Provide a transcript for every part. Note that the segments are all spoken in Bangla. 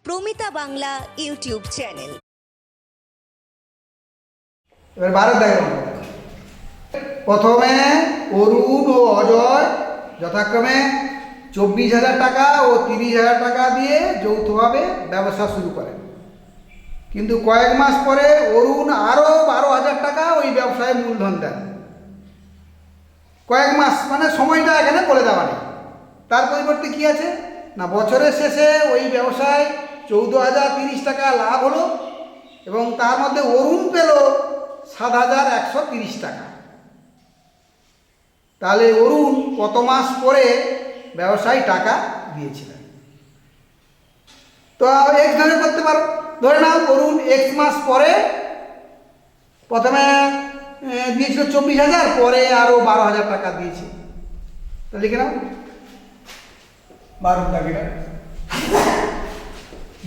Promita Bangla YouTube channel. এবার ভারত দেখো, প্রথমে অরুণ ও অজয় যথাক্রমে 24,000 টাকা ও 30,000 টাকা দিয়ে যৌথভাবে ব্যবসা শুরু করেন। কিন্তু কয়েক মাস পরে অরুণ আরও 12,000 টাকা ওই ব্যবসায় মূলধন দেন। কয়েক মাস মানে সময়টা এখানে বলে দেওয়া নেই। তার পরিবর্তে কি আছে না, বছরের শেষে ওই ব্যবসায় 14,030 টাকা লাভ হলো এবং তার মধ্যে অরুণ পেল 7,130 টাকা। তাহলে অরুণ কত মাস পরে ব্যবসায়ী টাকা দিয়েছিলেন? তো এক্স ধরে করতে পারো। ধরে নাও অরুণ এক্স মাস পরে প্রথমে দিয়েছিল 24,000, পরে আরো 12,000 টাকা দিয়েছে। তো লিখে নাও 12 টাকা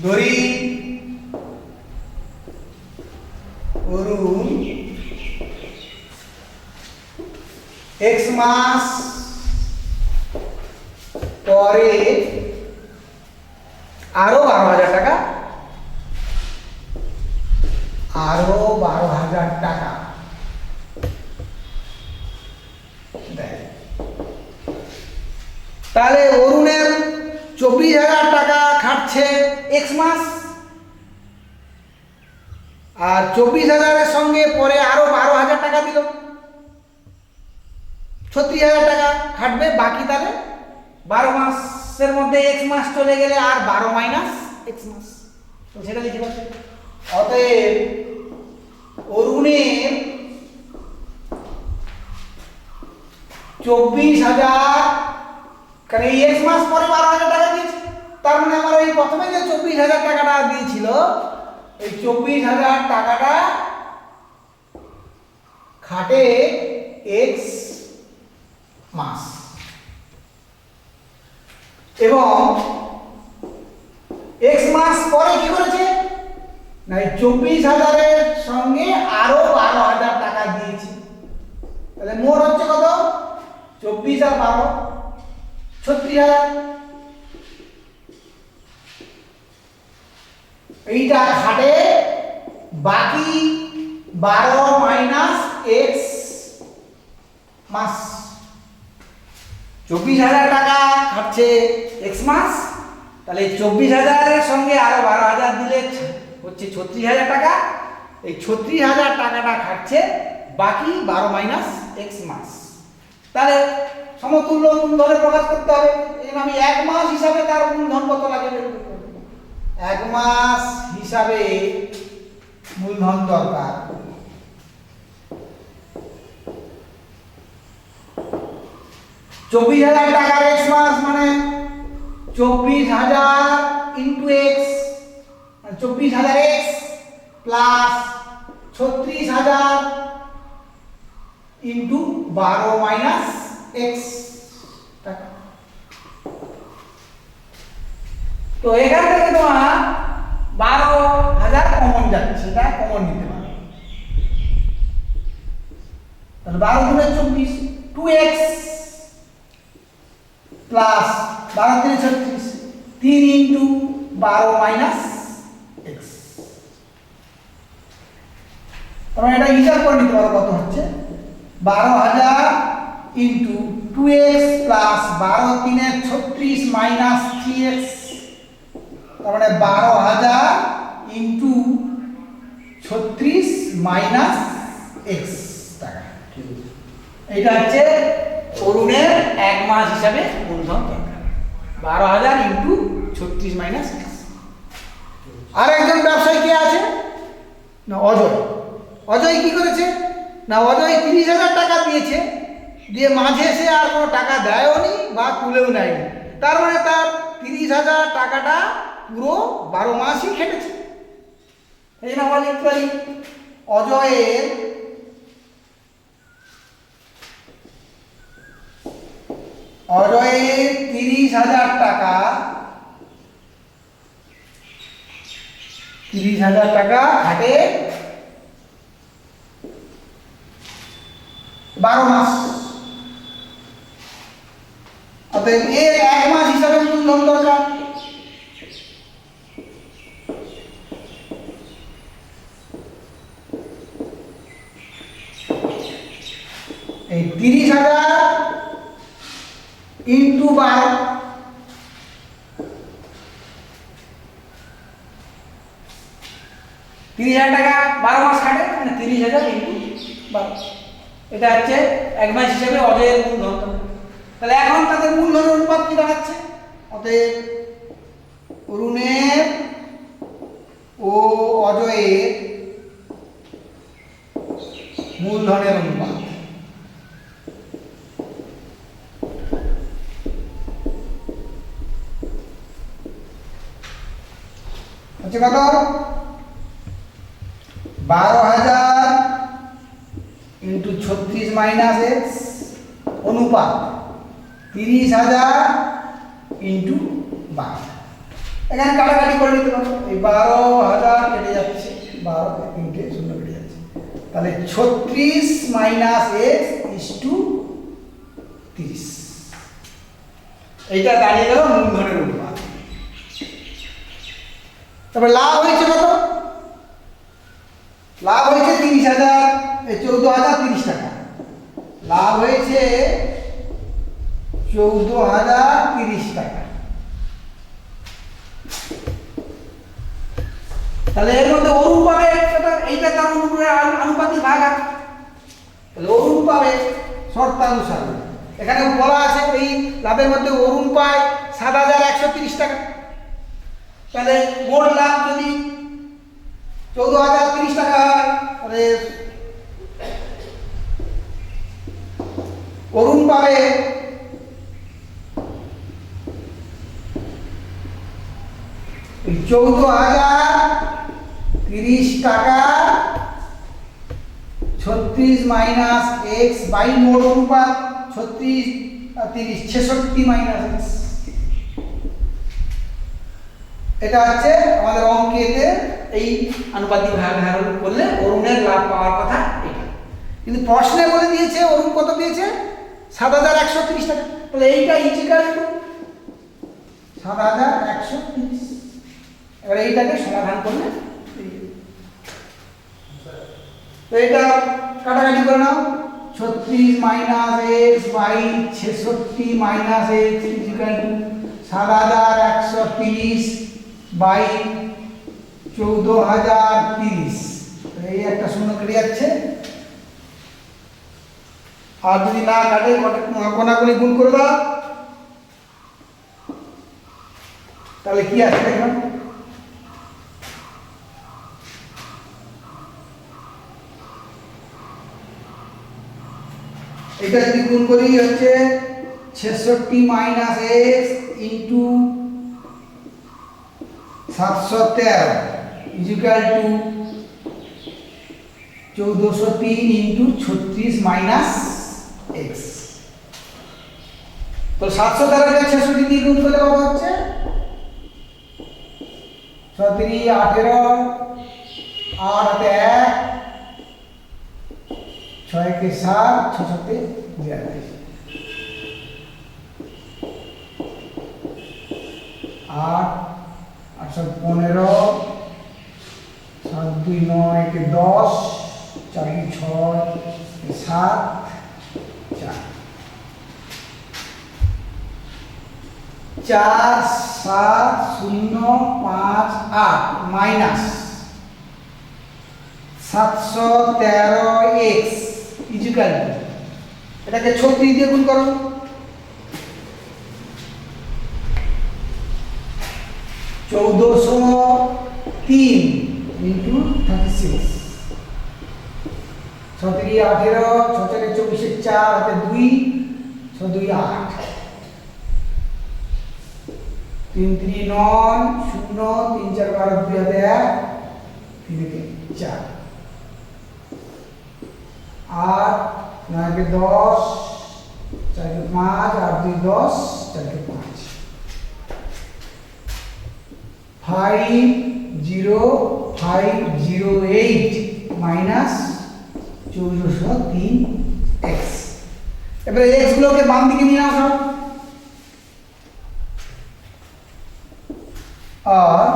ধরি। অরুণ এক্স মাস পরে আরো 12,000 টাকা, আরো 12,000 টাকা দেয়। তাহলে অরুণের 24,000 টাকা খাটছে এক্স মাস, আর 24,000-এর সঙ্গে পরে আরো 12,000 টাকা দিল, 36,000 টাকা খাটবে। বাকি তাহলে 12 মাসের মধ্যে এক্স মাস চলে গেলে আর 12 মাইনাস এক্স মাস, তো সেটা লিখে পাচ্ছে। অতএব অরুণের 24,000, কারণ এই এক্স মাস পরে 12,000 টাকা দিয়েছে, তার মানে আমার এই প্রথমে যে 24,000 টাকাটা দিয়েছিল, এই 24,000 টাকাটা খাটে এক্স মাস, এবং এক্স মাস পরে কি করেছে না, এই 24,000-এর সঙ্গে আরো 12,000 টাকা দিয়েছে। তাহলে মোট হচ্ছে কত? 24 আর 12, 36,000। এইটা খাটে, বাকি 12 মাইনাস এক্স মাস। 24,000 টাকা খাটছে এক্স মাস, তাহলে 24,000-এর সঙ্গে আরো 12,000 দিলে হচ্ছে 36,000 টাকা। এই 36,000 টাকাটা খাটছে বাকি 12 মাইনাস এক্স মাস। তাহলে সমতুল্য মূলধনে প্রকাশ করতে হবে। এই আমি এক মাস হিসাবে তার মূলধন কত লাগে, এক মাস হিসাবে মূলধন দরকার। চব্বিশ হাজার টাকার এক্স মাস মানে 24,000 into x, 24,000 x plus 36,000 into 12 minus x টাকা। তো এখান থেকে তোমার 12,000 কমন যাচ্ছে, সেটা কমন নিতে পারো। তাহলে 12 গুণে 24, 2x plus 12 3 36, 3 into 12 minus x. তোমরা এটা হিসাব করে নিতে পারো কত হচ্ছে। 12,000 into 2x plus 12 3 36 minus 3x, তার মানে 12,000 ইন্টু 36 মাইনাস এক্স টাকা। এটা হচ্ছে অরুণের এক মাস হিসাবে মূলধন দরকার, 12,000 ইন্টু 36 মাইনাস এক্স। আর একজন ব্যবসায়ী কে আছে না, অজয়। অজয় কি করেছে না, অজয় 30,000 টাকা দিয়েছে, দিয়ে মাঝে সে আর কোনো টাকা দেয়ও নি বা তুলেও নেয়নি। তার মানে তার 30,000 টাকাটা পুরো 12 মাসই খেটেছে। এই জন্য আমরা লিখতে পারি অজয়ের 30,000 টাকা, 30,000 টাকা খাটে 12 মাস। অতএব এর এক মাস হিসাবে মূলধন দরকার। এই 30,000 ইন্টু 12, 30,000 টাকা 12 মাস খাটে, মানে 30,000 ইন্টু 12। এটা হচ্ছে এক মাস হিসেবে অজয়ের মূলধন। তাহলে এখন তাদের মূলধনের অনুপাত কি দাঁড়াচ্ছে? অতএব অরুণের ও অজয়ের মূলধনের অনুপাত হচ্ছে কত? 12,000 ইন্টু 36 মাইনাস এক্স অনুপাত 30,000 ইন্টু 12। এখানে কাটাকাটি করে নিতে পারো, এই 12,000 কেটে যাচ্ছে, 12 তিনটে শূন্য কেটে যাচ্ছে, তাহলে 36 মাইনাস এক্স ইস টু 30। এইটা দাঁড়িয়ে গেল মূলধনের অনুপাত। তারপরে লাভ হয়েছে কত? লাভ হয়েছে 30,000, 14,030 টাকা। লাভ হয়েছে 14,030 টাকা। তাহলে এর মধ্যে অরুণ পাবে, এইটা তার আনুপাতিক ভাগ আছে, তাহলে অরুণ পাবে শর্তানুসারে। এখানে বলা আছে এই লাভের মধ্যে অরুণ পায় 7,130 টাকা। তাহলে মোট লাভ যদি 14,030 টাকা হয়, তাহলে অরুণ পাবে 14,030 টাকা 36 মাইনাস এক্স বাই মোট অনুপাত 36 আর 30 66 মাইনাস এক্স। এটা হচ্ছে আমাদের অঙ্কেতে এই আনুপাতিক ভাগ ধারণ করলে অরুণের লাভ পাওয়ার কথা এটা। কিন্তু প্রশ্নে বলে দিয়েছে অরুণ কত পেয়েছে? 7,130 টাকা। তাহলে এইটা ইজিক্যাল টু 7,130। এবার এইটাকে সমাধান করলে তো এটা কাটাকাটি করে নাও, 36 minus X by 66 minus X equal to 7,130 by 14,030। এই একটা শূন্য কেটে যাচ্ছে, আর যদি না কাটে কোনাগুলি গুণ করে দাও, তাহলে কি আছে দেখুন, এটা যদি গুণ করি হচ্ছে 66 minus X into 713 equal to 1403 into 36 minus X. তো 713 কে 66 দিয়ে গুণ করলে কত হচ্ছে? 6 18, 8 1, 6 के 7, 6 7 42, 8 8 15, 7 2 9 के 10, 4 के 6 7 4 4 7 0 5 8 माइनस 713 एक्स इजिकल এটাকে 36 দিয়ে গুণ করো, 1403 ইনটু 36, 6 3 18, 6 4 24, 4 হাতে 2, 6 2 8, 3 3 9 0, 3 4 12, 2 হাতে 1, 3 के 4, 8 9 के 10, 4 के 5, 8 2 10, 4 के 5, 50,508 माइनस 1403 एक्स। এবারে x গুলোকে বাম দিকে নিয়ে আসো, আর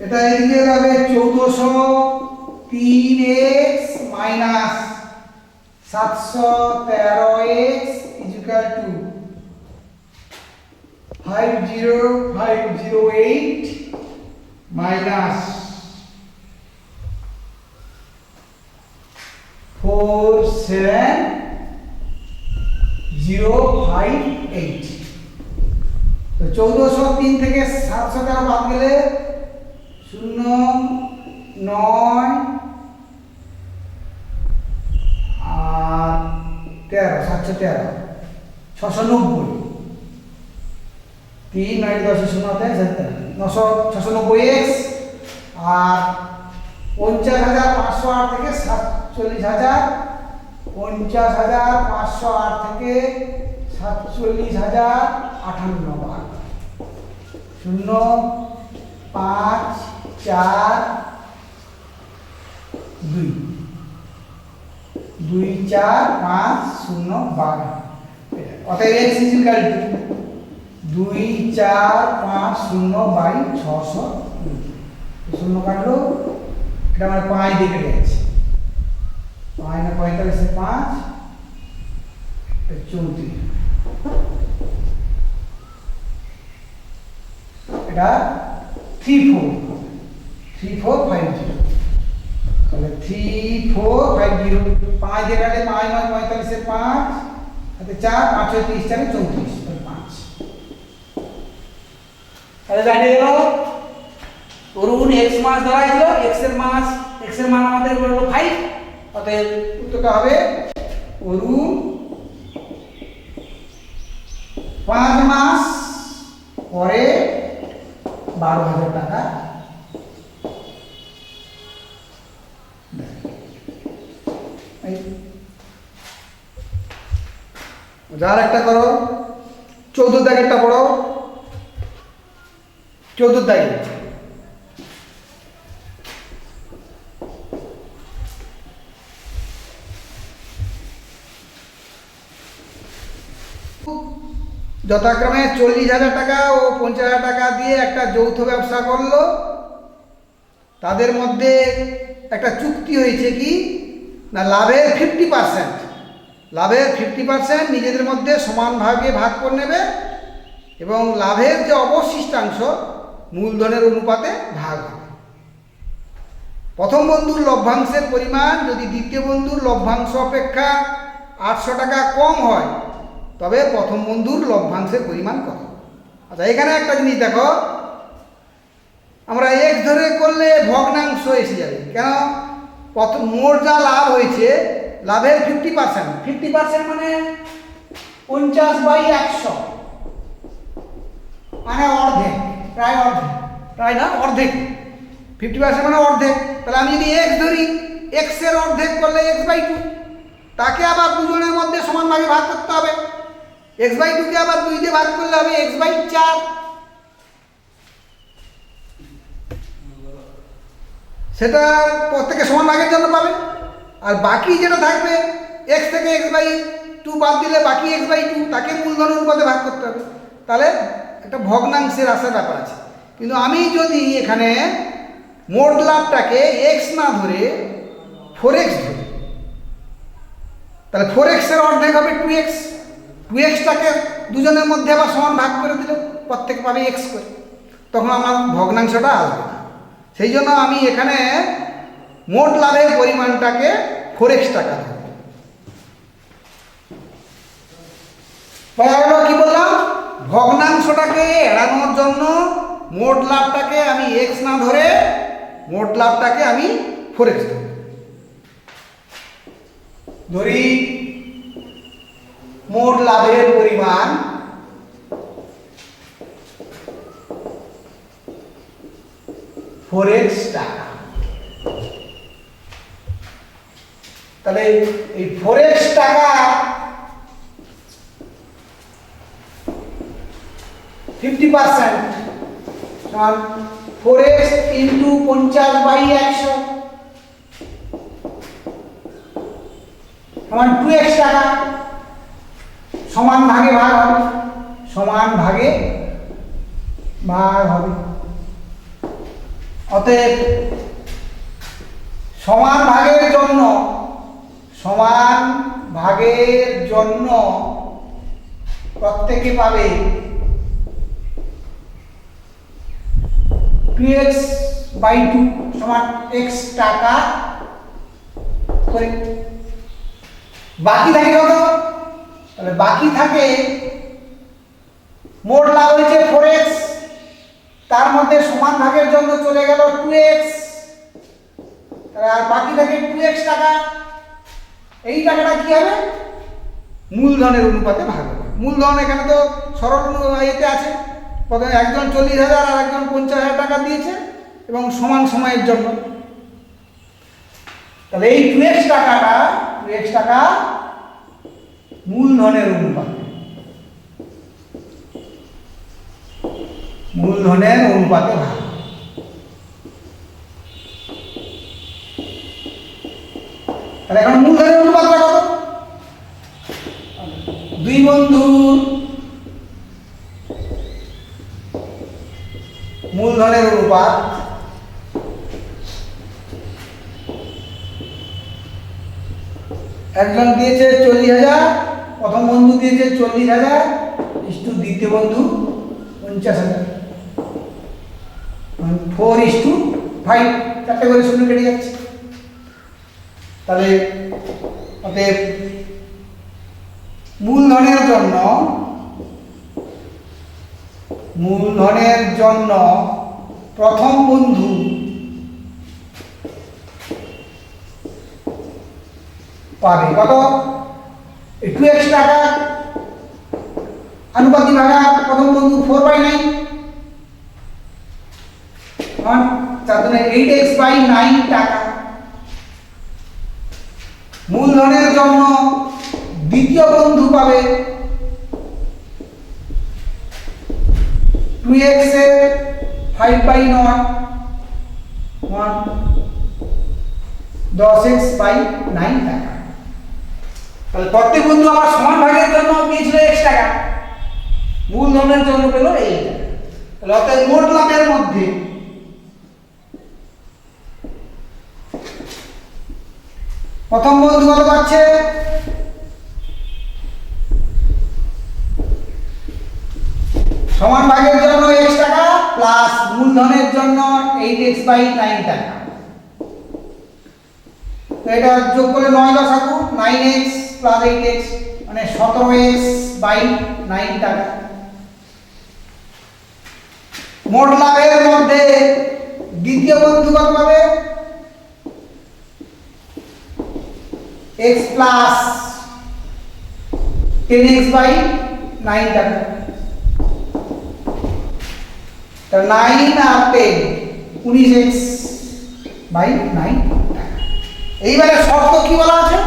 এটা এদিকে যাবে 1403x minus 713x equal to 50508 minus 47058। তো 1403 থেকে 713 বাদ গেলে 0 9 আর 13 713 690 3 9 10 0 990x আর 50508 থেকে 47000 50508 থেকে 47058 বার 0 5 4 2 2 4 5 0 12। অতএব x ইকুয়াল টু 2 4 5 0 বাই 600 শূন্য কাটলো, এটা আমার 5 দিয়ে কেটে যাচ্ছে, 5 না 45 এ 5 34, এটা 3450, তাহলে 3450 5 দিয়ে কাটলে 5 9 45 এ 5 হাতে 4 5 6 30 4 34 5। তাহলে জানিয়ে গেল ধরুন x মাস ধরা হয়েছিল, x এর মান আমাদের হলো 5, অতএব উত্তরটা হবে ধরুন 5 মাস পরে 12,000 টাকা। যার একটা করো, 14 দাগেরটা পড়ো, 14 দাগে যথাক্রমে 40,000 টাকা ও 50,000 টাকা দিয়ে একটা যৌথ ব্যবসা করলো। তাদের মধ্যে একটা চুক্তি হয়েছে কি না, লাভের 50% নিজেদের মধ্যে সমান ভাগে ভাগ করে নেবে এবং লাভের যে অবশিষ্টাংশ মূলধনের অনুপাতে ভাগ হবে। প্রথম বন্ধুর লভ্যাংশের পরিমাণ যদি দ্বিতীয় বন্ধুর লভ্যাংশ অপেক্ষা 800 টাকা কম হয় তবে প্রথম বন্ধুর লভ্যাংশের পরিমাণ কত। আচ্ছা, এখানে একটা জিনিস দেখো, আমরা x ধরে করলে ভগ্নাংশ এসে যাবে, কেন প্রথম মোট যা লাভ হয়েছে লাভের 50% মানে 50/100 মানে অর্ধেক, প্রায় না অর্ধেক, 50% মানে অর্ধেক। তাহলে আমি যদি x ধরি, x এর অর্ধেক করলে x/2, তাকে আবার দুজনের মধ্যে সমান ভাগে ভাগ করতে হবে। x/2 কে আবার 2 দিয়ে ভাগ করলে হবে x/4, সেটা প্রত্যেকে সমান ভাগের জন্য পাবে। আর বাকি যেটা থাকবে x থেকে x/2 বাদ দিলে বাকি x/2, তাকে মূলধনের অনুপাতে ভাগ করতে হবে। তাহলে একটা ভগ্নাংশের আসার ব্যাপার আছে। কিন্তু আমি যদি এখানে মোট লাভটাকে x না ধরে 4x ধরি, তাহলে 4x এর অর্ধেক হবে 2x টাকে দুজনের মধ্যে আবার সমান ভাগ করে দিলে প্রত্যেক পাবে x করে, তখন আমার ভগ্নাংশটা আসবে না। সেই জন্য আমি এখানে মোট লাভের পরিমাণটাকে 4x টাকা ধরব। কি বললাম, ভগ্নাংশটাকে এড়ানোর জন্য মোট লাভটাকে আমি x না ধরে মোট লাভটাকে আমি 4x ধরি। মোট লাভের পরিমাণ $4x টাকা। তাহলে এই 4x টাকা 50% সমান 4x ইন্টু 50/100 সমান 2x টাকা। সমান ভাগে ভাগ হবে, অতএব সমান ভাগের জন্য সমান ভাগের জন্য প্রত্যেকে পাবে 2x/2 সমান x টাকা করে। বাকি থাকে কত? তাহলে বাকি থাকে মোট লাভ হয়েছে 4x, তার মধ্যে সমান ভাগের জন্য চলে গেল 2x, আর বাকি থাকে 2x টাকা। এই টাকাটা কি হবে? মূলধনের অনুপাতে ভাগ হবে। মূলধন এখানে তো সরল ইয়েতে আছে, প্রথমে একজন 40,000 আর একজন 50,000 টাকা দিয়েছে এবং সমান সময়ের জন্য। তাহলে এই 2x টাকা মূলধনের অনুপাতে, মূলধনের অনুপাতে ভাগ। তাহলে এখন মূলধনের অনুপাতটা কত? দুই বন্ধুর মূলধনের অনুপাত একজন দিয়েছে 40,000, প্রথম বন্ধু দিয়েছে 40,000 ইস্টু দ্বিতীয় বন্ধু 50,000, 4:5, চারটে করে শূন্য কেটে যাচ্ছে। তাহলে অতএব মূলধনের জন্য প্রথম বন্ধু পাবে কত? 2x টাকা অনুপাতি ভাগা প্রথম বন্ধু 4/9, 8x/9 টাকা। মূলধনের জন্য দ্বিতীয় বন্ধু পাবে 2x এর 5/9, 10x/9 টাকা। তাহলে প্রত্যেক বন্ধু আমার সমান ভাগের জন্য পেয়েছিল x টাকা, মূলধনের জন্য পেল এই টাকা। তাহলে অর্থাৎ মোট লাভের মধ্যে প্রথম বন্ধু কত পাচ্ছে? সমান ভাগের জন্য x টাকা প্লাস মূলধনের জন্য 8x/9 টাকা। তো এটা যোগ করলে 9 10 9x প্লাস 8x মানে 17x/9 টাকা। মোট লাভের মধ্যে দ্বিতীয় বন্ধু কত পাবে? x প্লাস 10x/9 টাকা। তো 9 আর 10 19x/9 টাকা। এইবারে শর্ত কি বলা আছে?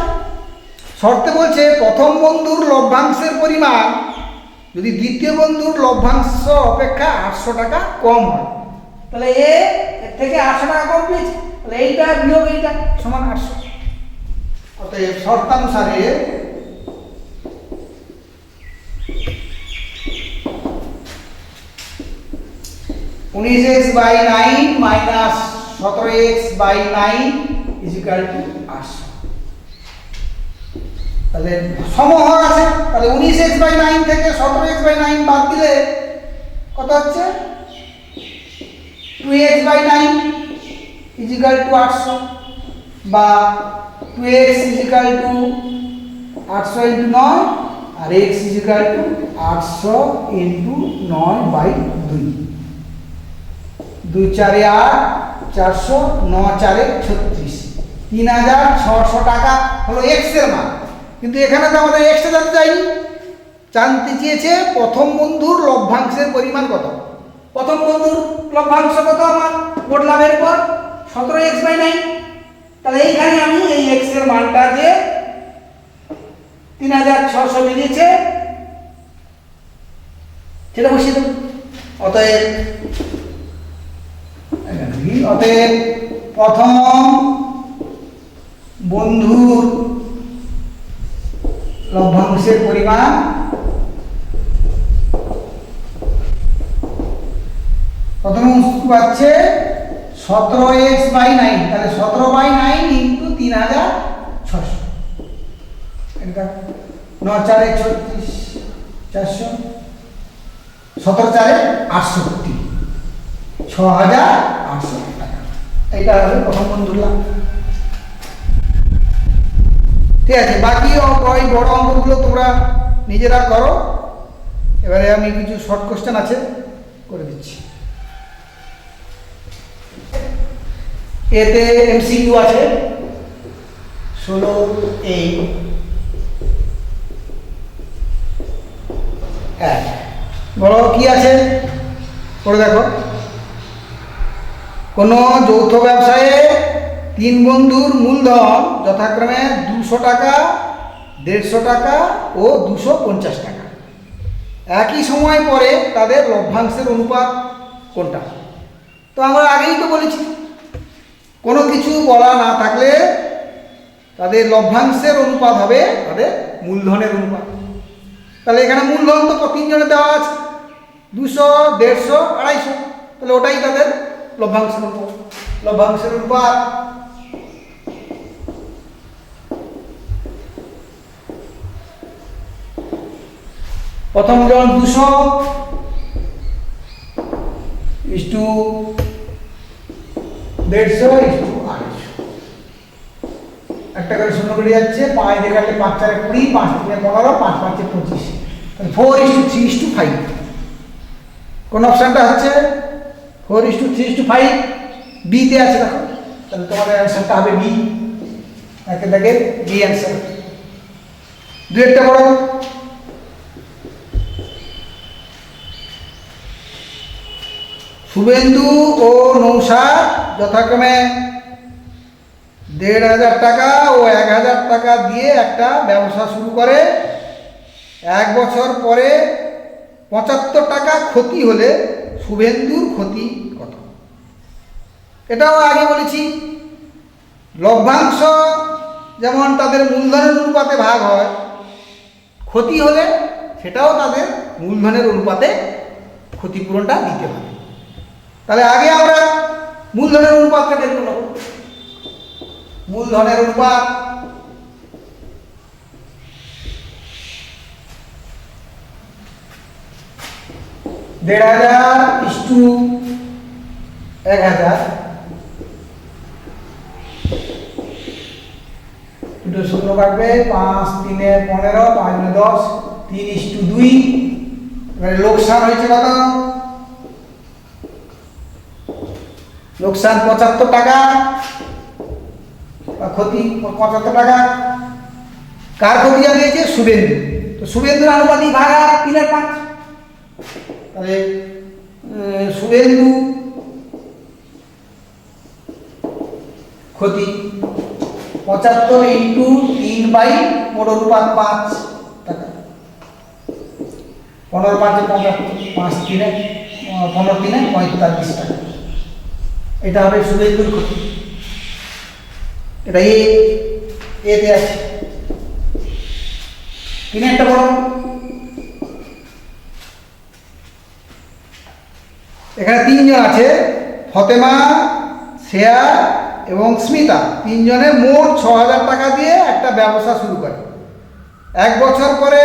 শর্তে বলছে প্রথম বন্ধুর লভ্যাংশের পরিমাণ যদি দ্বিতীয় বন্ধুর লভ্যাংশ অপেক্ষা 800 টাকা কম হয়, তাহলে এর থেকে 800 টাকা কম পেয়েছে, তাহলে এইটা বিয়োগ এইটা সমান 800। অতএব শর্তানুসারে (19x/9 - 17x/9 = 800। তাহলে সমহর আছে, তাহলে 19x/9 থেকে 17x/9 বাদ দিলে কত হচ্ছে? 2x/9 = 800 বা 2x = 800 × 9 আর x = 800 × 9/2। 2 4 8 400, 9 4 36, 3600 টাকা হলো x এর মান। কিন্তু এখানে তো আমাদের x টা জানতে চাইনি, জানতে চেয়েছে প্রথম বন্ধুর লভ্যাংশের পরিমাণ কত। প্রথম বন্ধুর লভ্যাংশ কত আমার মোট লাভের পর? 17x/9। তাহলে এইখানে আমি এই x এর মানটা যে 3600 বেরিয়েছে সেটা বসিয়ে দেব। অতএব প্রথম বন্ধুর লভ্যাংশের পরিমাণ প্রথম পাচ্ছে 17x/9, তাহলে 17/9 × 3600 দেখো 9 4 36 400, 17 4 68, 6800 টাকা। এটা হবে প্রথম বন্ধুরা। ঠিক আছে, বাকি ওই বড় অঙ্কগুলো তোমরা নিজেরা করো। এবারে আমি কিছু শর্ট কোশ্চেন আছে করে দিচ্ছি। এতে এমসিকিউ আছে 16 এই বলো কি আছে পড়ে দেখো। কোন যৌথ ব্যবসায়ে 3 বন্ধুর মূলধন যথাক্রমে 200 টাকা, 150 টাকা ও 250 টাকা। একই সময় পরে তাদের লভ্যাংশের অনুপাত কোনটা? তো আমরা আগেই তো বলেছি, কোনো কিছু বলা না থাকলে তাদের লভ্যাংশের অনুপাত হবে তাদের মূলধনের অনুপাত। তাহলে এখানে মূলধন তো 3 জনের দেওয়া আছে 200, 150, 250, তাহলে ওটাই তাদের লভ্যাংশের অনুপাত। লভ্যাংশের অনুপাত প্রথম জন 200 ইস্টু 150 ইস্টু 250, একটা করে শূন্য করে যাচ্ছে, 5 দিয়ে কাটলে 5 4 20, 5 3 15, 5 5 25, 4:3:5। কোন অপশনটা হচ্ছে 4:3:5 বি তে আছে দেখো। তাহলে তোমাদের অ্যানসারটা হবে বি। একে দেখে বি অ্যানসার। দুইটা বড় শুভেন্দু ও নৌশাদ যথাক্রমে 1,500 টাকা ও 1,000 টাকা দিয়ে একটা ব্যবসা শুরু করে। 1 বছর পরে 75 টাকা ক্ষতি হলে শুভেন্দুর ক্ষতি কত? এটাও আগে বলেছি, লভ্যাংশ যেমন তাদের মূলধনের অনুপাতে ভাগ হয়, ক্ষতি হলে সেটাও তাদের মূলধনের অনুপাতে ক্ষতিপূরণটা দিতে হবে। তাহলে আগে আমরা মূলধনের অনুপাতটা বের করব। মূলধনের অনুপাত (1,500:1000) দুটো শূন্য কাটবে, 5 3 15, 5 10, 3:2। এবারে লোকসান হয়েছে কত? লোকসান 75 টাকা, ক্ষতি 75 টাকা। কার ক্ষতি জানিয়েছে? শুভেন্দু। তো শুভেন্দুর আনুপাতিক ভাগ 3/5। তাহলে শুভেন্দু ক্ষতি 75 ইন্টু 3 মোট অনুপাত 5 টাকা। 15 5 75, 5 3 15 3 45 টাকা। এটা হবে শুভেন্দুর ক্ষতি। এটা এতে আছে। 3 একটা বড়, এখানে 3 জন আছে, ফতেমা, শ্রেয়া এবং স্মিতা। 3 জনের মোট 6,000 টাকা দিয়ে একটা ব্যবসা শুরু করে। 1 বছর পরে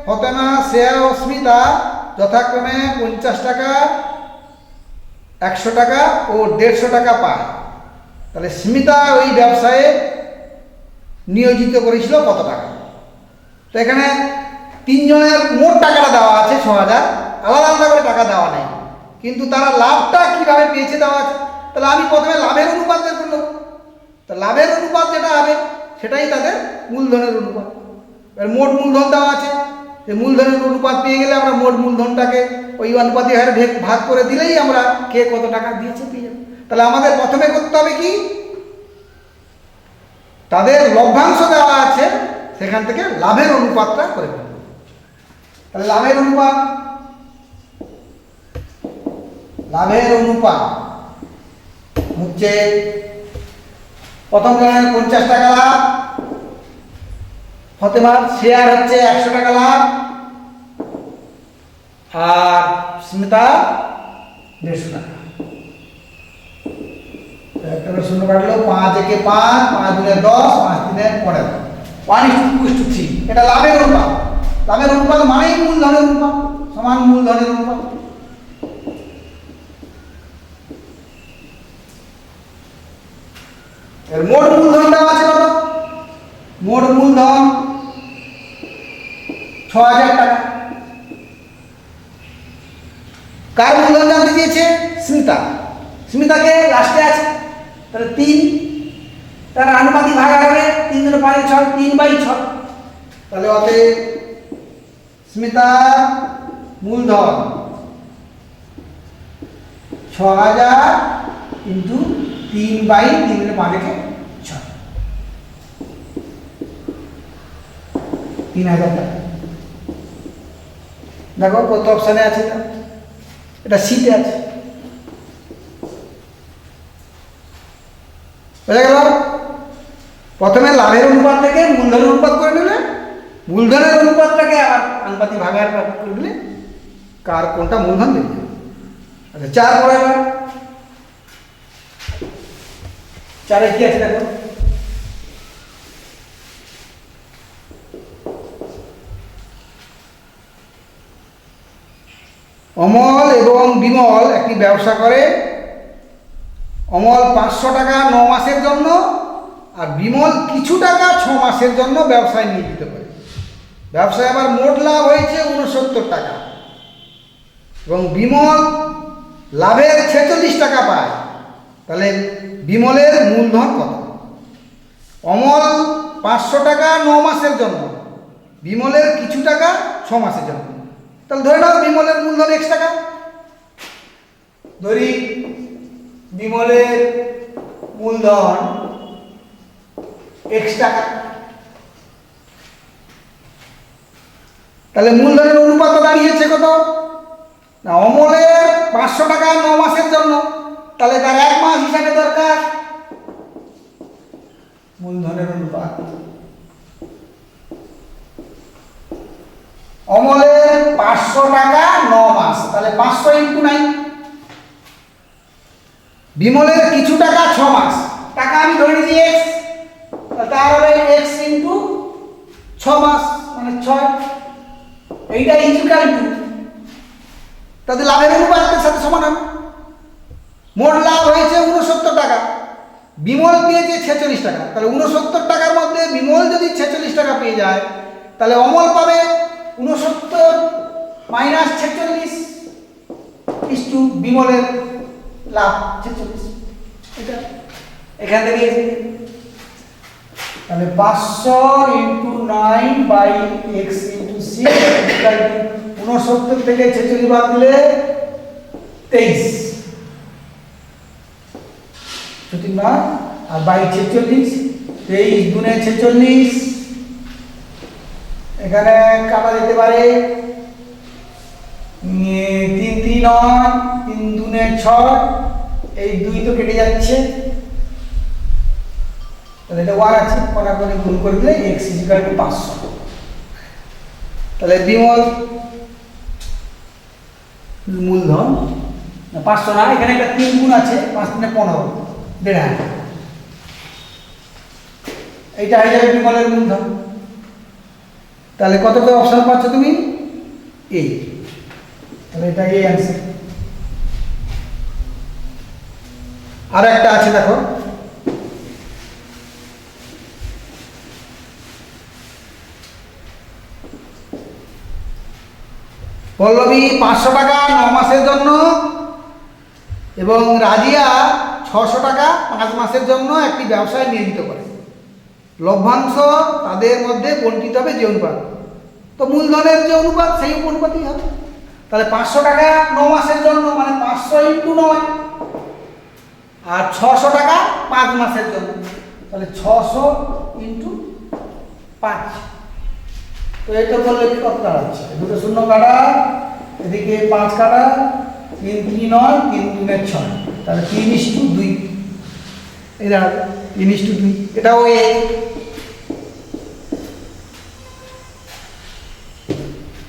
ফতেমা, শ্রেয়া ও স্মিতা যথাক্রমে 50 টাকা, 100 টাকা ও 150 টাকা পায়। তাহলে স্মিতা ওই ব্যবসায়ে নিয়োজিত করেছিল কত টাকা? তো এখানে 3 জনের মোট টাকাটা দেওয়া আছে 6,000, আলাদা আলাদা করে টাকা দেওয়া নেই, কিন্তু তারা লাভটা কিভাবে পেয়েছে দেওয়া আছে। তাহলে আমি প্রথমে লাভের অনুপাত বের করব। তো লাভের অনুপাত যেটা হবে সেটাই তাদের মূলধনের অনুপাত। এবার মোট মূলধন দেওয়া আছে, এই মূলধনের অনুপাত পেয়ে গেলে আমরা মোট মূলধনটাকে ওই অনুপাতে হারে ভাগ করে দিলেই আমরা কে কত টাকা দিয়েছে পেয়ে যাবো। তাহলে আমাদের প্রথমে করতে হবে কি, তাদের লভ্যাংশ দেওয়া আছে সেখান থেকে লাভের অনুপাতটা করে ফেলব। তাহলে লাভের অনুপাত হচ্ছে প্রথম জনের 50 টাকা লাভ, ফতেমার শেয়ার হচ্ছে 100 টাকা লাভ, আর স্মিতা 150 টাকা। একটা শূন্য কাটলো, 5 1 5, 5 2 10, 5 3 15। 1:2:3, এটা লাভের অনুপাত। লাভের অনুপাত মানেই মূলধনের অনুপাত, সমান মূলধনের অনুপাত। এর মোট মূলধন দেওয়া আছে কত? মোট মূলধন 6000 টাকা। কার মূলধন জানতে দিয়েছে? স্মিতা। স্মিতাকে লাস্টে আছে, তাহলে 3, তার আনুপাতিক ভাগ হবে 3 × 5 = 6, 3/6। তাহলে অতএব স্মিতার মূলধন 6000 × 3/3 × 5 = 6, 3000 টাকা। দেখো কত অপশানে আছে, এটা সিতে আছে। বোঝা গেল? প্রথমে লাভের অনুপাত থেকে মূলধনের অনুপাত করে নিলে, মূলধনের অনুপাতটাকে আবার আনুপাতিক ভাগার করে দিলে কার কোনটা মূলধন দেবে। আচ্ছা 4 পরে এবার 4-এ কি আছে দেখো। অমল এবং বিমল একটি ব্যবসা করে। অমল 500 টাকা 9 মাসের জন্য আর বিমল কিছু টাকা 6 মাসের জন্য ব্যবসায় নিয়োজিত করে। ব্যবসায় আবার মোট লাভ হয়েছে 69 টাকা এবং বিমল লাভের 46 টাকা পায়। তাহলে বিমলের মূলধন কত? অমল 500 টাকা 9 মাসের জন্য, বিমলের কিছু টাকা 6 মাসের জন্য। তাহলে ধরে নাও বিমলের মূলধন X টাকা। ধরি বিমলের মূলধন X টাকা। তাহলে মূলধনের অনুপাত দাঁড়িয়েছে কত না? অমলের 500 টাকা 9 মাসের জন্য, তাহলে তার 1 মাস হিসাবে দরকার মূলধনের অনুপাত। অমলের 500 টাকা 9 মাস, তাহলে 500 × 9। বিমলের কিছু টাকা 6 মাস, টাকা আমি ধরে নিয়েছি X, তার হবে X × 6 মাস মানে 6। এইটা ইকুয়াল টু, তাহলে লাভের অনুপাতের সাথে সমান হবে। মোট লাভ হয়েছে 69 টাকা, বিমল পেয়েছে 46 টাকা। তাহলে 69 টাকার মধ্যে বিমল যদি 46 টাকা পেয়ে যায়, তাহলে অমল পাবে 69 - 46 = বিমলের লাভ 46। এটা এখান থেকে তাহলে 500 × 9/x × 6 69 থেকে 46 বাদ দিলে 23 আর 46 23 × 46। এখানে কাটা যেতে পারে 3 3 9, 3 2 6, এই 2 তো কেটে যাচ্ছে, তাহলে এটা 1 আছে, কোনা করে গুণ করে দিলে x = 500। তাহলে বিমল মূলধন 500 না, এখানে একটা 3 গুণ আছে, 5 × 3 = 15, 1.5। এইটা হয়ে যাবে বিমলের মূলধন। তাহলে কতটা অপশন পাচ্ছ তুমি? A। তাহলে এটা এই অ্যান্সার। আর একটা আছে দেখো, পল্লবী 500 টাকা 9 মাসের জন্য এবং রাজিয়া 600 টাকা 5 মাসের জন্য একটি ব্যবসায় নিয়োজিত করে। লভ্যাংশ তাদের মধ্যে বণ্টিত হবে যে অনুপাত। তো মূলধনের যে অনুপাত সেই অনুপাতই হবে। তাহলে 500 টাকা 9 মাসের জন্য মানে 500 × 9, আর 600 টাকা 5 মাসের জন্য, তাহলে 600 × 5। তো এটা করলে কত দাঁড়াচ্ছে? দুটো শূন্য কাটা, এদিকে 5 কাটা, 3 3 9, 3 2 6, তাহলে 3:2। এই দাঁড়াবে 3:2। এটাও এ।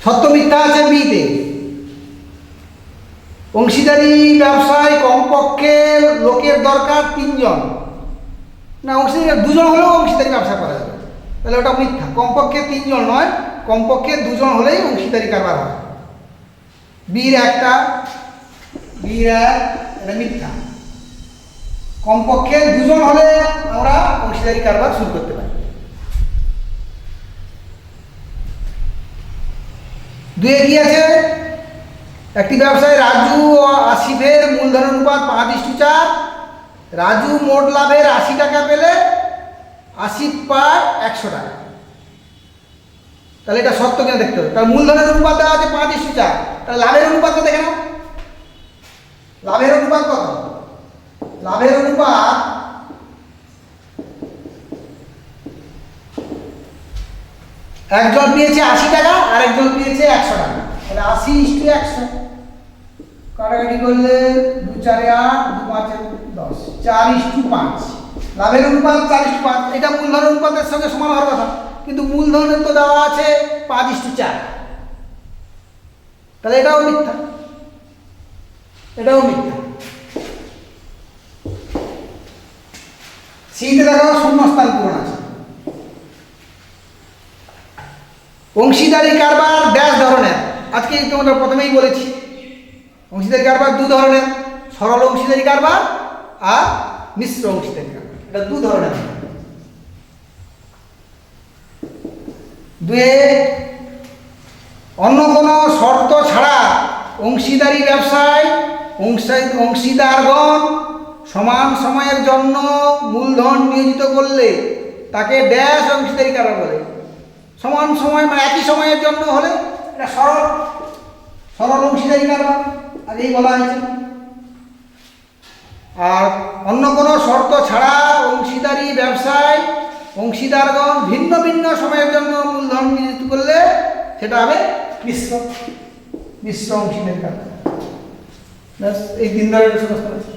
সত্য মিথ্যা আছে বিতে। অংশীদারি ব্যবসায় কমপক্ষে লোকের দরকার 3 জন। না, অংশীদারি 2 জন হলেও অংশীদারি ব্যবসা করা যাবে। তাহলে ওটা মিথ্যা। কমপক্ষে 3 জন নয়, কমপক্ষে 2 জন হলেই অংশীদারি কারবার হয়। বীর একটা, বীর এক, এটা মিথ্যা। কমপক্ষে 2 জন হলে আমরা অংশীদারি কারবার শুরু করতে পারি। 2 কি আছে? একটি ব্যবসায় রাজু ও আসিফের মূলধন অনুপাত 5:4। রাজু মোট লাভের 80 টাকা পেলে আসিফ পায় 100 টাকা। তাহলে এটা সত্য কিনা দেখতে হবে। তাহলে মূলধনের অনুপাত দেওয়া আছে 5:4, তাহলে লাভের অনুপাতটা দেখে নাও। লাভের অনুপাত কত? লাভের অনুপাত একজন পেয়েছে 80 টাকা আর একজন পেয়েছে 100 টাকা, তাহলে 80:100 কাটাকাটি করলে 2 4 8 2 5 10 4:5। লাভের অনুপাত 4:5, এটা মূলধন অনুপাতের সঙ্গে সমান হওয়ার কথা, কিন্তু মূলধনের তো দেওয়া আছে 5:4, তাহলে এটাও মিথ্যা, এটাও মিথ্যা। সিতে দেখো শূন্যস্থান পূরণ আছে। অংশীদারি কারবার ড্যাশ ধরনের, আজকে তোমাদের প্রথমেই বলেছি অংশীদারি কারবার 2 ধরনের, সরল অংশীদারি কারবার আর মিশ্র অংশীদারি কারবার, এটা 2 ধরনের। 2 অন্য কোনো শর্ত ছাড়া অংশীদারি ব্যবসায় অংশীদারগণ সমান সময়ের জন্য মূলধন নিয়োজিত করলে তাকে ড্যাশ অংশীদারি কারবার বলে। সমান সময় মানে একই সময়ের জন্য হলে এটা সরল অংশীদারি কারবার, আগেই বলা হয়েছে। আর অন্য কোনো শর্ত ছাড়া অংশীদারি ব্যবসায় অংশীদারগণ ভিন্ন ভিন্ন সময়ের জন্য মূলধন নিয়োজিত করলে সেটা হবে মিশ্র অংশীদারি কারবার। এই 3 ধরনের সমস্ত আছে।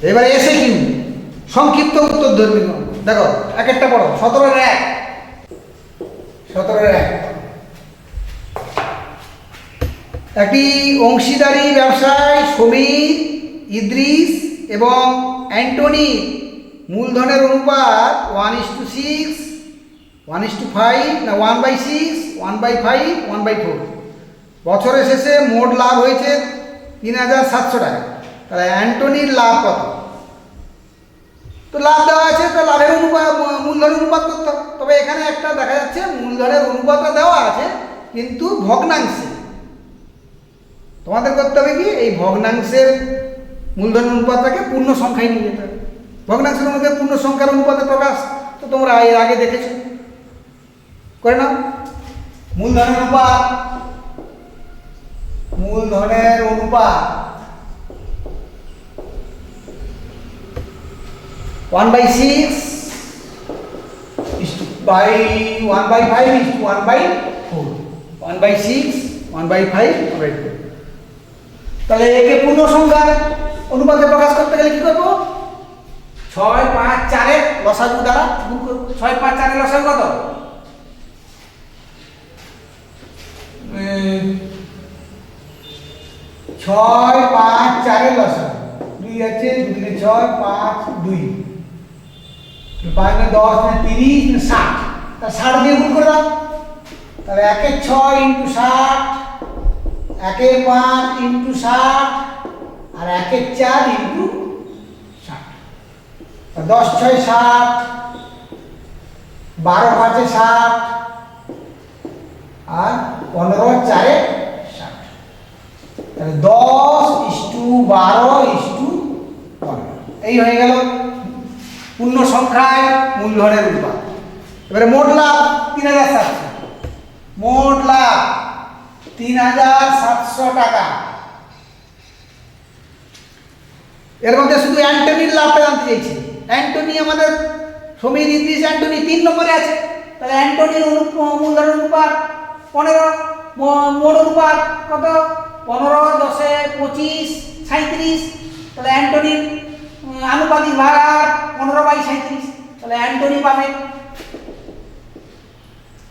এবারে এসে কি সংক্ষিপ্ত উত্তর ধর্মী দেখো, এক একটা পড়ো। 17-1 একটি অংশীদারি ব্যবসায় সমীর, ইদ্রিস এবং অ্যান্টনি মূলধনের অনুপাত 1:6, 1:5 না 1/6, 1/5, 1/4। বছরের শেষে মোট লাভ হয়েছে 3,700 টাকা। তাহলে অ্যান্টনির লাভ কত? তো লাভ দেওয়া আছে, তো লাভের অনুপাত মূলধনের অনুপাত করতে হবে। তবে এখানে একটা দেখা যাচ্ছে মূলধনের অনুপাতটা দেওয়া আছে কিন্তু ভগ্নাংশে। তোমাদের করতে হবে কি, এই ভগ্নাংশের মূলধনের অনুপাতটাকে পূর্ণ সংখ্যায় নিয়ে যেতে হবে। ভগ্নাংশের মধ্যে পূর্ণ সংখ্যার অনুপাতে প্রকাশ তো তোমরা এর আগে দেখেছো, করে নাও। মূলধনের অনুপাত 1/6 by 1/5 is 1/4, 1/6, 1/5, 1/4। তাহলে একে পূর্ণ সংখ্যার অনুপাতে প্রকাশ করতে গেলে কি করবো? 6, 5, 4 এর লসাগু দ্বারা গুণ করব। 6, 5, 4 এর লসাগু কত? 6, 5, 4 এর লসাগু 2 আছে, 2 6, 5, 2, 5 में 10 में 30 में 60, তা 60 দিয়ে গুণ করে দাও। তাহলে 1 6 × 60, 1 5 × 60 আর 1 4 × 60। 10 6 60, 12 5 60 আর 15 4 60। তাহলে 10:12:1 এই হয়ে গেল পূর্ণ সংখ্যায় মূলধনের অনুপাত। এবারে মোট লাভ 3,700, মোট লাভ 3,700 টাকা। এর মধ্যে শুধু অ্যান্টনির লাভটা জানতে চাইছি। অ্যান্টনি আমাদের সমীর, ইদ্রিস, অ্যান্টনি 3 নম্বরে আছে। তাহলে অ্যান্টনির মূলধনের অনুপাত 15, মোট অনুপাত কত? 15, 10, 25, 37। তাহলে অ্যান্টনির আনুপাতিক ভাগ 15/37, তাহলে অ্যান্টনি পাবে।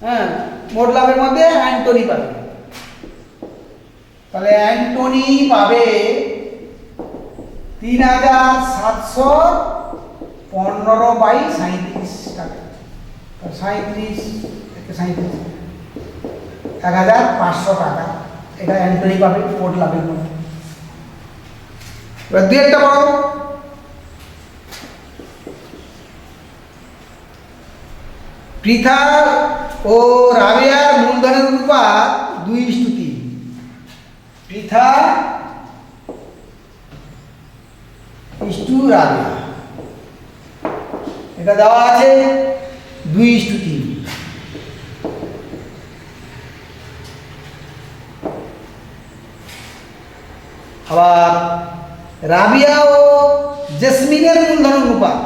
হ্যাঁ, মোট লাভের মধ্যে অ্যান্টনি পাবে। তাহলে অ্যান্টনি পাবে 3,715/37 টাকা। 37 1500 টাকা এটা এন্ট্রি পাবে মোট লাভের মধ্যে। এবার দুই একটা বড় পৃথা ও রাবিয়ার মূলধনের অনুপাত 2:3। পৃথা ইস্টু রাবিয়া এটা দেওয়া আছে 2:3। আবার রাবিয়া ও জেসমিনের মূলধন অনুপাত,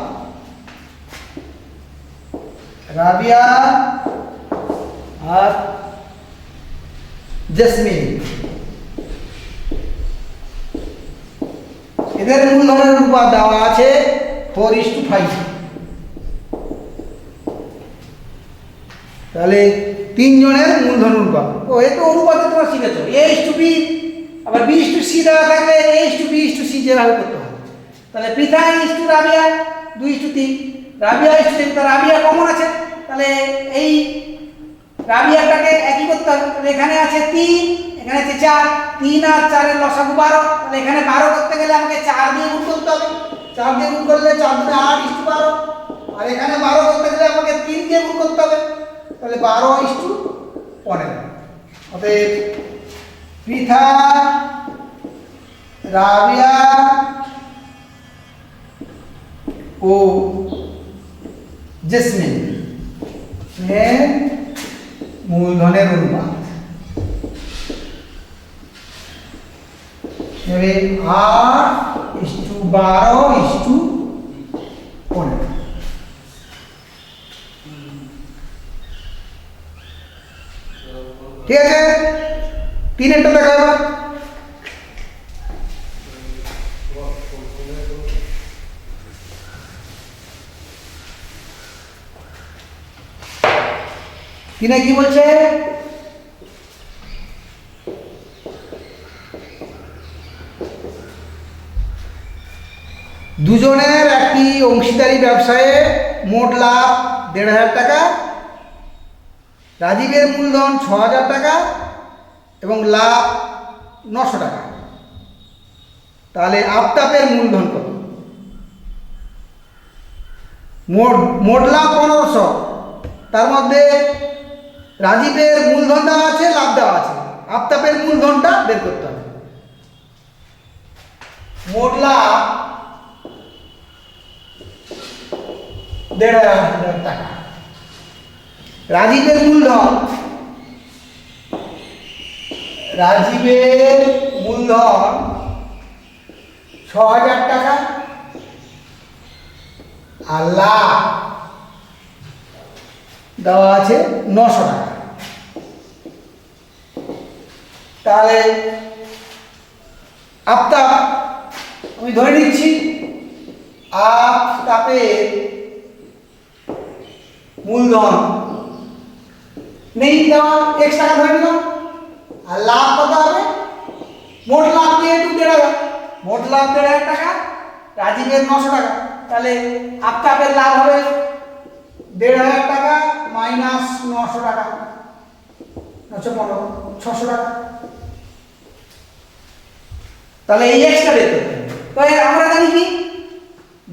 রাবিয়া আর জেসমিন এদের মূলধনের অনুপাত দেওয়া আছে 4:5। তাহলে তিনজনের মূলধন অনুপাত। ও এই তো অনুপাতে তোমরা শিখেছো A:B, আবার B:C দেওয়া থাকলে A:B:C যেভাবে করতে হয়। তাহলে Pritha is to Rabia 2:3, Rabia is to Rabia common আছে, তাহলে এই রাবিয়াটাকে একই করতে হবে। তাহলে এখানে আছে 3, এখানে আছে 4, 3 আর 4 এর লসাগু 12। তাহলে এখানে 12 করতে গেলে আমাকে 4 দিয়ে গুণ করতে হবে। 4 দিয়ে গুণ করলে 4 × 8=12, আর এখানে 12 করতে গেলে আমাকে 3 দিয়ে গুণ করতে হবে। তাহলে 12:15। অতএব পৃথা রাবিয়া ও জেসমিন এর মূলধনের অনুপাত 8:12:15। ঠিক আছে, তিনেরটা দেখা এবার। তিনে কি বলছে? দুজনের একটি অংশীদারি ব্যবসায়ে মোট লাভ 1,500 টাকা, রাজীবের মূলধন 6,000 টাকা এবং লাভ 900 টাকা। তাহলে আফতাবের মূলধন কত? মোট লাভ 1500, তার মধ্যে রাজীবের মূলধন দেওয়া আছে, লাভ দেওয়া আছে, আফতাবের মূলধনটা বের করতে হবে। মোট লাভ 1,500 টাকা, রাজীবের মূলধন 6,000 টাকা, আর লাভ দেওয়া আছে 900 টাকা। তাহলে আফতাব, আমি ধরে নিচ্ছি আফতাবের মূলধন নেই দেওয়া, x টাকা ধরে নিলাম, আর লাভ কত হবে? মোট লাভ দিয়ে 1,500, মোট লাভ 1,500 টাকা, রাজীবের 900 টাকা। তাহলে আফতাবের লাভ হবে 1,500 টাকা মাইনাস 900 টাকা, 915, 600 টাকা। তাহলে এই এক্সটা বের করতে হবে। তো আমরা জানি কি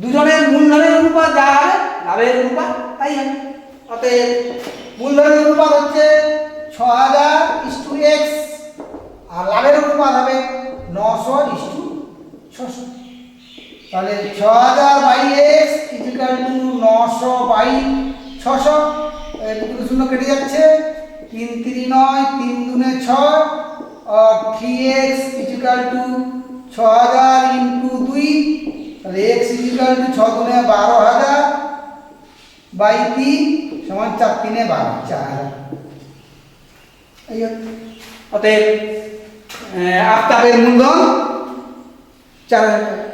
দুজনের মূলধনের অনুপাত যা হবে লাভের অনুপাত তাই হবে। অতএব মূলধনের অনুপাত হচ্ছে 6,000:x, আর লাভের অনুপাত হবে 900:600। তাহলে 6,000/x = 900/600। দুটো শূন্য কেটে যাচ্ছে, 3 3 9, 3 2 6, আর 3x = 6,000 × 2। তাহলে x = 6 × 12,000/3 = 4 3 12, 4,000। এই অতএব আফতাবের মূলধন 4,000 টাকা।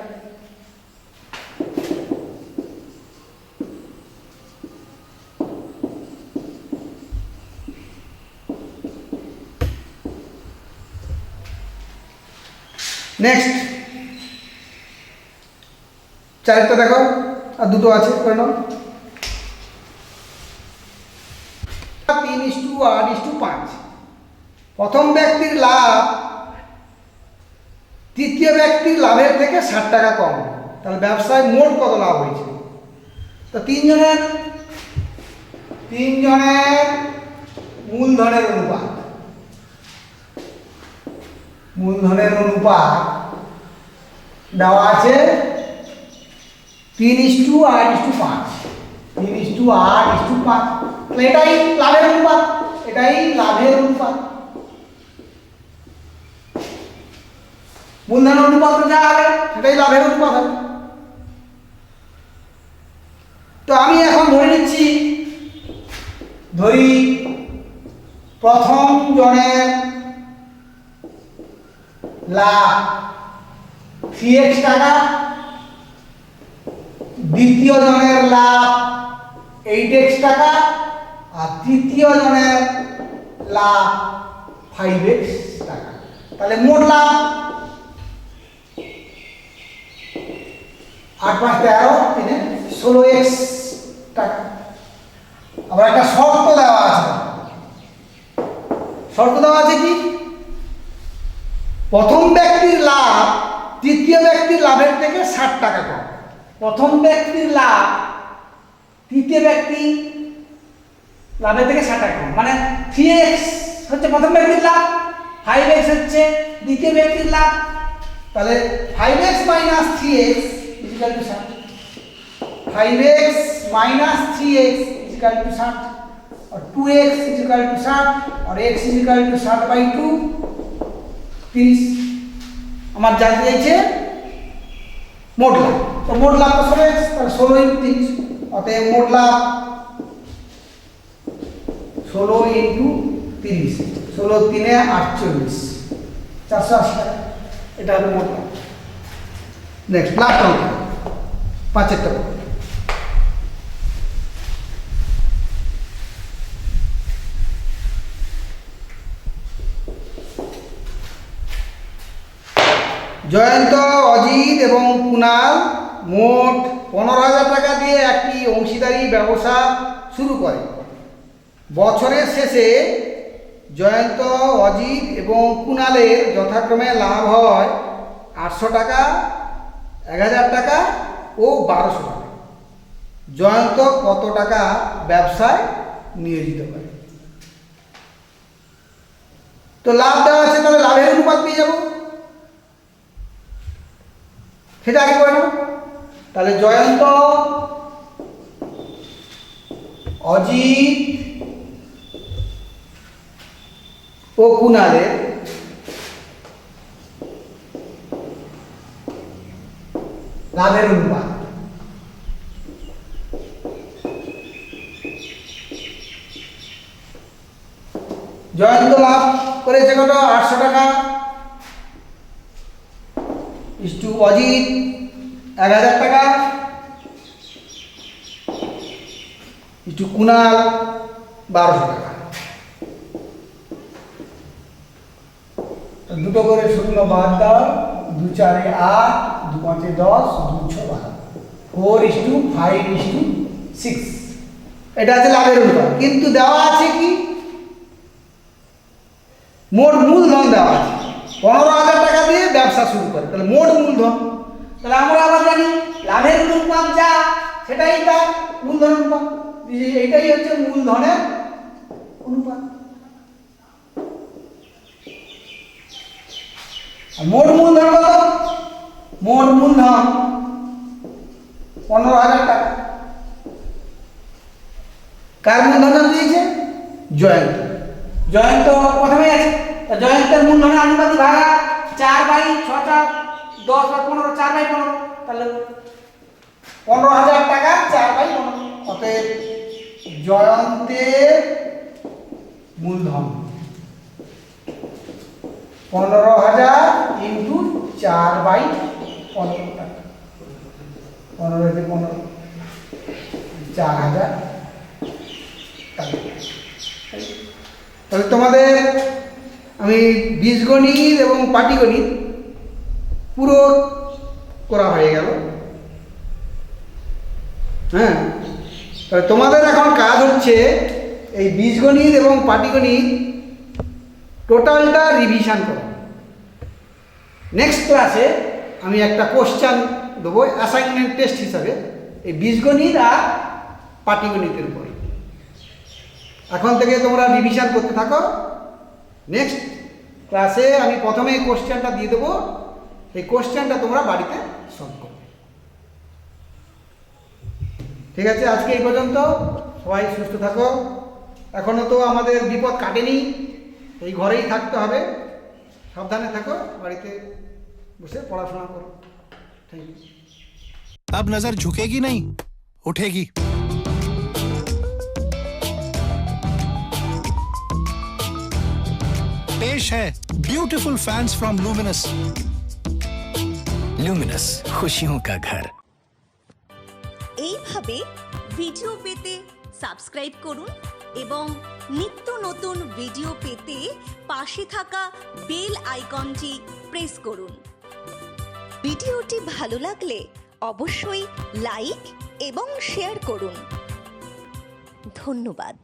নেক্সট চারটা দেখো, আর দুটো আছে করে নাও। 3:8:5। প্রথম ব্যক্তির লাভ তৃতীয় ব্যক্তির লাভের থেকে 60 টাকা কম, তাহলে ব্যবসায় মোট কত লাভ হয়েছে? তো তিনজনের মূলধনের অনুপাত দেওয়া আছে 3:8:5। 3:8:5, এটাই লাভের অনুপাত। মূলধনের অনুপাত যা হবে সেটাই লাভের অনুপাত হবে। তো আমি এখন ধরি প্রথম জনের লাভ 3x টাকা, দ্বিতীয় জনের লাভ 8x টাকা, আর তৃতীয় জনের লাভ 5x টাকা। তাহলে মোট লাভ 8 5 13 3 16x টাকা। আবার একটা শর্ত দেওয়া আছে কি? প্রথম ব্যক্তির লাভ তৃতীয় ব্যক্তির লাভের থেকে 60 টাকা কম। প্রথম ব্যক্তির লাভ তৃতীয় ব্যক্তির লাভের থেকে 60 টাকা কম, মানে 3x হচ্ছে প্রথম ব্যক্তির লাভ, 5x হচ্ছে দ্বিতীয় ব্যক্তির লাভ। তাহলে 5x minus 3x is equal to 60। 5x minus 3x is equal to 60, और 2x is equal to 60, और x is equal to 60/2 30। আমার জানতে চাইছে মোট লাভ। তো মোট লাভ তো 16x, তাহলে 16 × 30, অতএব মোট লাভ 16 × 30, 16 3 48, 480 টাকা। এটা হলো মোট লাভ। নেক্সট লাভ কত? 5 টাকা। জয়ন্ত, অজিত এবং কুণাল মোট 15,000 টাকা দিয়ে একটি অংশীদারি ব্যবসা শুরু করে। বছরের শেষে জয়ন্ত, অজিত এবং কুণালের যথাক্রমে লাভ হয় 800 টাকা, 1000 টাকা ও 1200 টাকা। জয়ন্ত কত টাকা ব্যবসায় নিয়োজিত করে? তো লাভ দেওয়া আছে, তাহলে লাভের অনুপাত পেয়ে যাব, সেটা আগে করে নাও। তাহলে জয়ন্ত, অজিত ও কুণালের লাভের অনুপাত। জয়ন্ত লাভ করেছে কত? 800 টাকা, ইস্টু অজিত 1000 টাকা, ইস্টু কুণাল 1200 টাকা। দুটো করে শূন্য বাদ দাও, 2 4 8, 2 5 10, 2 6 12, 4:5:6। এটা আছে লাভের অনুপাত। কিন্তু দেওয়া আছে কি? মোট মূলধন দেওয়া আছে 15,000 টাকা দিয়ে ব্যবসা শুরু করে, তাহলে মোট মূলধন। তাহলে আমরা আবার জানি লাভের অনুপাত যা সেটাই তার মূলধন অনুপাত, এইটাই হচ্ছে মূলধনের অনুপাত। মোট মূলধন কত? মোট মূলধন 15,000 টাকা। কার মূলধন দিয়েছে? জয়ন্ত। জয়ন্ত প্রথমে আছে, জয়ন্তের মূলধনের আনুপাতিক ভাগা 4/6, 10 বা 15, 4/15, তাহলে 15,000 টাকা 4/15। অতএব জয়ন্তের মূলধন 15,000 × 4/15 টাকা। 15 × 15 4,000 টাকা। তাহলে তোমাদের আমি বীজগণিত এবং পাটিগণিত পুরো করা হয়ে গেল। হ্যাঁ, তাহলে তোমাদের এখন কাজ হচ্ছে এই বীজগণিত এবং পাটিগণিত টোটালটা রিভিশন করো। নেক্সট ক্লাসে আমি একটা কোশ্চেন দেবো অ্যাসাইনমেন্ট টেস্ট হিসাবে এই বীজগণিত আর পাটিগণিতের উপর। এখন থেকে তোমরা রিভিশন করতে থাকো। নেক্সট ক্লাসে আমি প্রথমে এই কোশ্চেনটা দিয়ে দেবো, এই কোশ্চেনটা তোমরা বাড়িতে সলভ করবে। ঠিক আছে, আজকে এই পর্যন্ত। সবাই সুস্থ থাকো। এখনও তো আমাদের বিপদ কাটেনি, এই ঘরেই থাকতে হবে। সাবধানে থাকো, বাড়িতে বসে পড়াশোনা করো। Thank you. अब नजर झुकेगी नहीं, उठेगी। पेश है beautiful fans from Luminous. Luminous, खुशियों का घर। এইভাবে ভিডিও পেতে সাবস্ক্রাইব করুন এবং নিত্য নতুন ভিডিও পেতে পাশে থাকা বেল আইকনটি প্রেস করুন। ভিডিওটি ভালো লাগলে অবশ্যই লাইক এবং শেয়ার করুন। ধন্যবাদ।